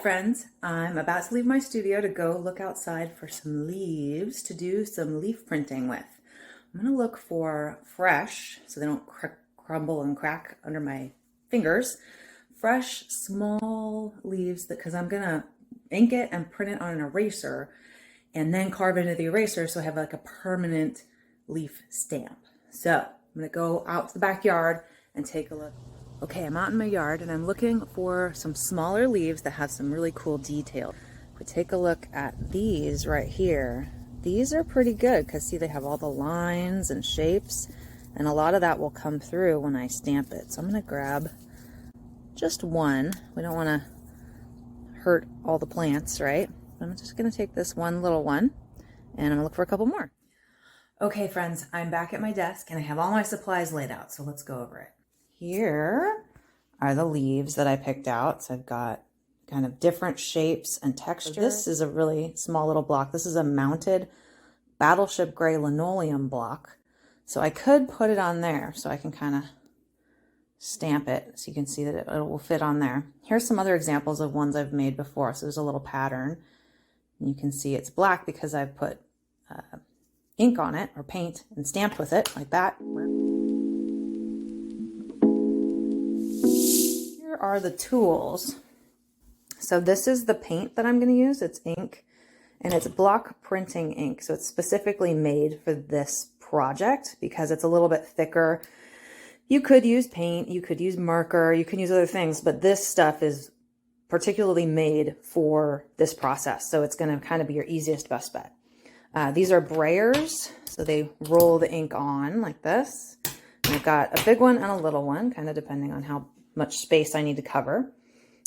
friends, I'm about to leave my studio to go look outside for some leaves to do some leaf printing with. I'm going to look for fresh, so they don't crumble and crack under my fingers, fresh small leaves because I'm going to ink it and print it on an eraser and then carve it into the eraser so I have like a permanent leaf stamp. So I'm going to go out to the backyard and take a look. Okay, I'm out in my yard and I'm looking for some smaller leaves that have some really cool detail. If we take a look at these right here, these are pretty good because see, they have all the lines and shapes, and a lot of that will come through when I stamp it. So I'm going to grab just one. We don't want to hurt all the plants, right? I'm just going to take this one little one and I'm going to look for a couple more. Okay, friends, I'm back at my desk and I have all my supplies laid out, so let's go over it. Here are the leaves that I picked out. So I've got kind of different shapes and textures. This is a really small little block. This is a mounted Battleship Gray linoleum block. So I could put it on there so I can kind of stamp it so you can see that it will fit on there. Here's some other examples of ones I've made before. So there's a little pattern. And you can see it's black because I've put ink on it or paint and stamped with it like that. Are the tools. So this is the paint that I'm going to use. It's ink and it's block printing ink. So it's specifically made for this project because it's a little bit thicker. You could use paint, you could use marker, you can use other things, but this stuff is particularly made for this process. So it's going to kind of be your easiest best bet. These are brayers. So they roll the ink on like this. And I've got a big one and a little one, kind of depending on how much space I need to cover.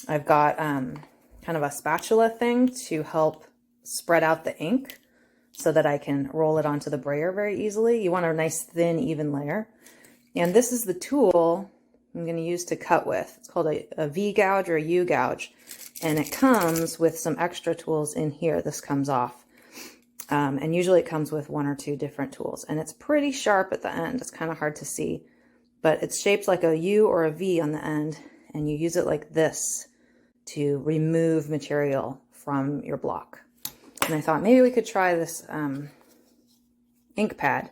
I've got kind of a spatula thing to help spread out the ink so that I can roll it onto the brayer very easily. You want a nice thin even layer. And this is the tool I'm going to use to cut with. It's called a V gouge or a U gouge, and it comes with some extra tools in here. This comes off, and usually it comes with one or two different tools, and it's pretty sharp at the end. It's kind of hard to see, but it's shaped like a U or a V on the end, and you use it like this to remove material from your block. And I thought maybe we could try this ink pad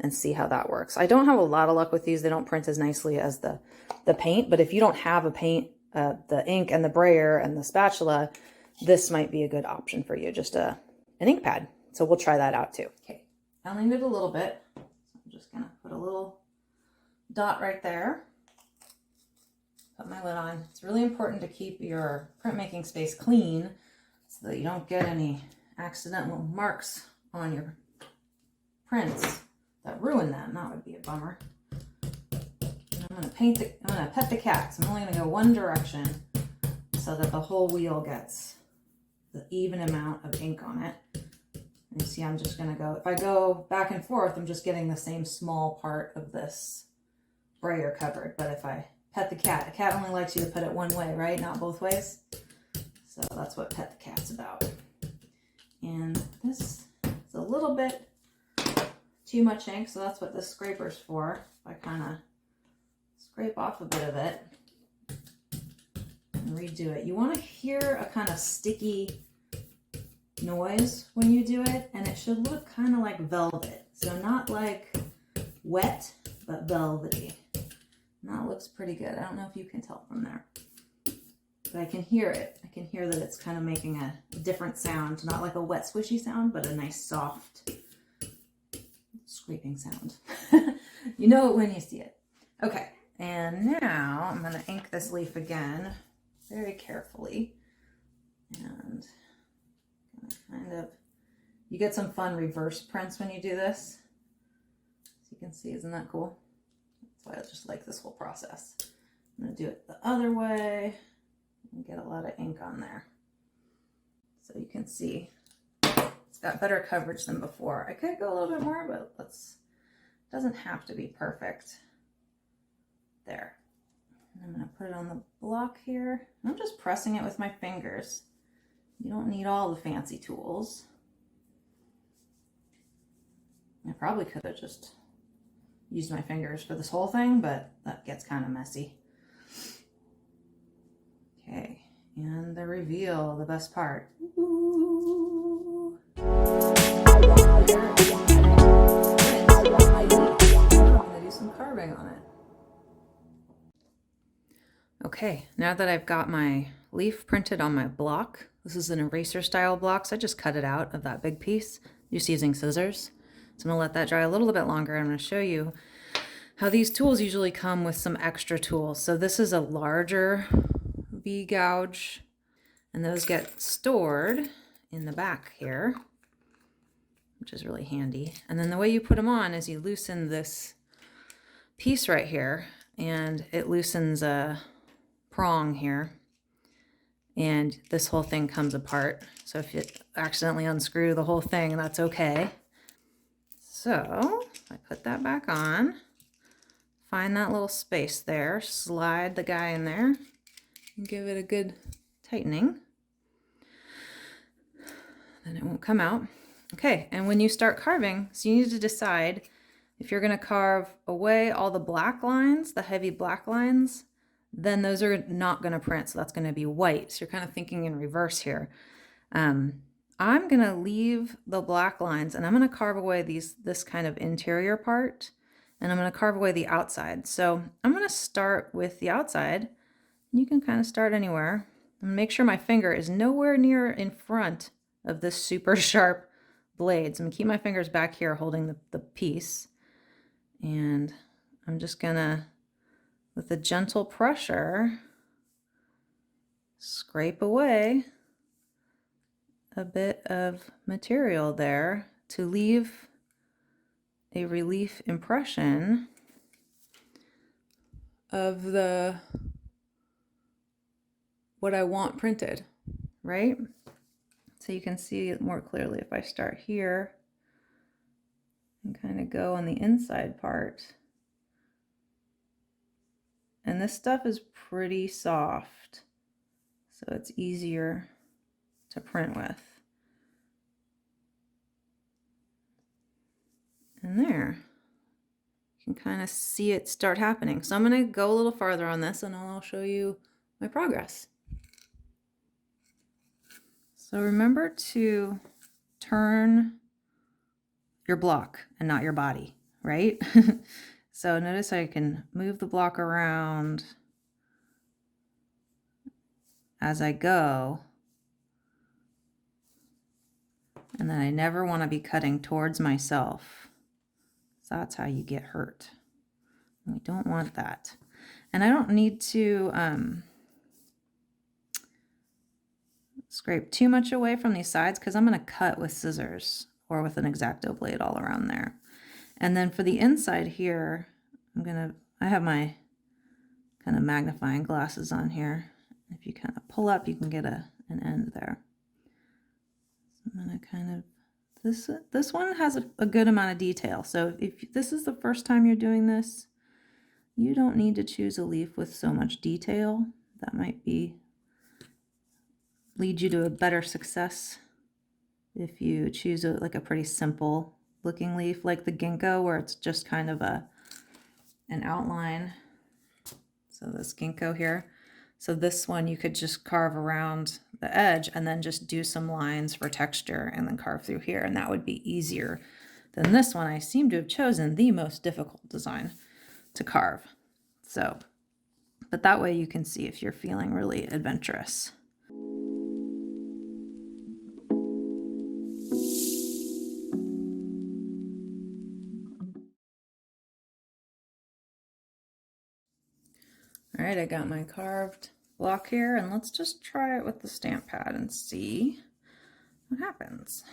and see how that works. I don't have a lot of luck with these. They don't print as nicely as the paint, but if you don't have a paint, the ink and the brayer and the spatula, this might be a good option for you, just an ink pad. So we'll try that out too. Okay, I only need a little bit. So I'm just gonna put a little dot right there. Put my lid on. It's really important to keep your printmaking space clean so that you don't get any accidental marks on your prints that ruin them. That would be a bummer. And I'm gonna pet the cat. So I'm only gonna go one direction so that the whole wheel gets the even amount of ink on it. And you see, I'm just gonna go, if I go back and forth, I'm just getting the same small part of this brayer covered. But if I pet the cat only likes you to put it one way, right? Not both ways. So that's what pet the cat's about. And this is a little bit too much ink, so that's what this scraper's for. I kind of scrape off a bit of it and redo it. You want to hear a kind of sticky noise when you do it, and it should look kind of like velvet. So not like wet, but velvety. And that looks pretty good. I don't know if you can tell from there, but I can hear it. I can hear that it's kind of making a different sound, not like a wet swishy sound, but a nice soft scraping sound. You know it when you see it. Okay, and now I'm going to ink this leaf again very carefully, and kind of, you get some fun reverse prints when you do this. As you can see, isn't that cool? That's why I just like this whole process. I'm going to do it the other way and get a lot of ink on there. So you can see it's got better coverage than before. I could go a little bit more, but doesn't have to be perfect. There. And I'm going to put it on the block here. I'm just pressing it with my fingers. You don't need all the fancy tools. I probably could have just used my fingers for this whole thing, but that gets kind of messy. Okay, And the reveal, the best part. Ooh. I'm gonna do some carving on it. Okay, now that I've got my leaf printed on my block, this is an eraser style block, so I just cut it out of that big piece just using scissors. So I'm gonna let that dry a little bit longer. I'm gonna show you how these tools usually come with some extra tools. So this is a larger V-gouge, and those get stored in the back here, which is really handy. And then the way you put them on is you loosen this piece right here, and it loosens a prong here, and this whole thing comes apart. So if you accidentally unscrew the whole thing, that's okay. So I put that back on, find that little space there, slide the guy in there, and give it a good tightening. Then it won't come out. Okay, and when you start carving, so you need to decide if you're gonna carve away all the black lines, the heavy black lines, then those are not gonna print, so that's gonna be white. So you're kind of thinking in reverse here. I'm gonna leave the black lines and I'm gonna carve away this kind of interior part, and I'm gonna carve away the outside. So I'm gonna start with the outside. You can kind of start anywhere. And make sure my finger is nowhere near in front of this super sharp blade. So I'm gonna keep my fingers back here holding the piece. And I'm just gonna, with a gentle pressure, scrape away a bit of material there to leave a relief impression of what I want printed, right? So you can see it more clearly if I start here and kind of go on the inside part. And this stuff is pretty soft, so it's easier to print with. And there, you can kind of see it start happening. So I'm gonna go a little farther on this and I'll show you my progress. So remember to turn your block and not your body, right? So notice I can move the block around as I go. And then I never want to be cutting towards myself. So that's how you get hurt. We don't want that. And I don't need to scrape too much away from these sides because I'm going to cut with scissors or with an X-Acto blade all around there. And then for the inside here, I have my kind of magnifying glasses on here. If you kind of pull up, you can get an end there. So I'm going to kind of, this one has a good amount of detail. So if this is the first time you're doing this, you don't need to choose a leaf with so much detail. That might lead you to a better success if you choose like a pretty simple looking leaf like the ginkgo, where it's just kind of an outline. So this ginkgo here. So this one you could just carve around the edge and then just do some lines for texture and then carve through here, and that would be easier than this one. I seem to have chosen the most difficult design to carve. So, but that way you can see if you're feeling really adventurous. All right, I got my carved block here, and let's just try it with the stamp pad and see what happens.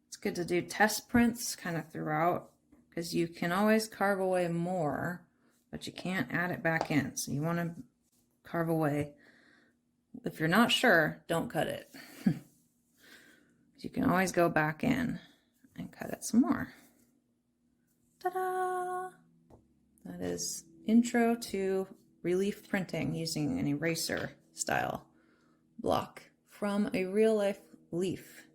It's good to do test prints kind of throughout, because you can always carve away more, but you can't add it back in. So you want to carve away. If you're not sure, don't cut it. You can always go back in and cut it some more. Ta-da! That is Intro to Relief Printing using an eraser style block from a real life leaf.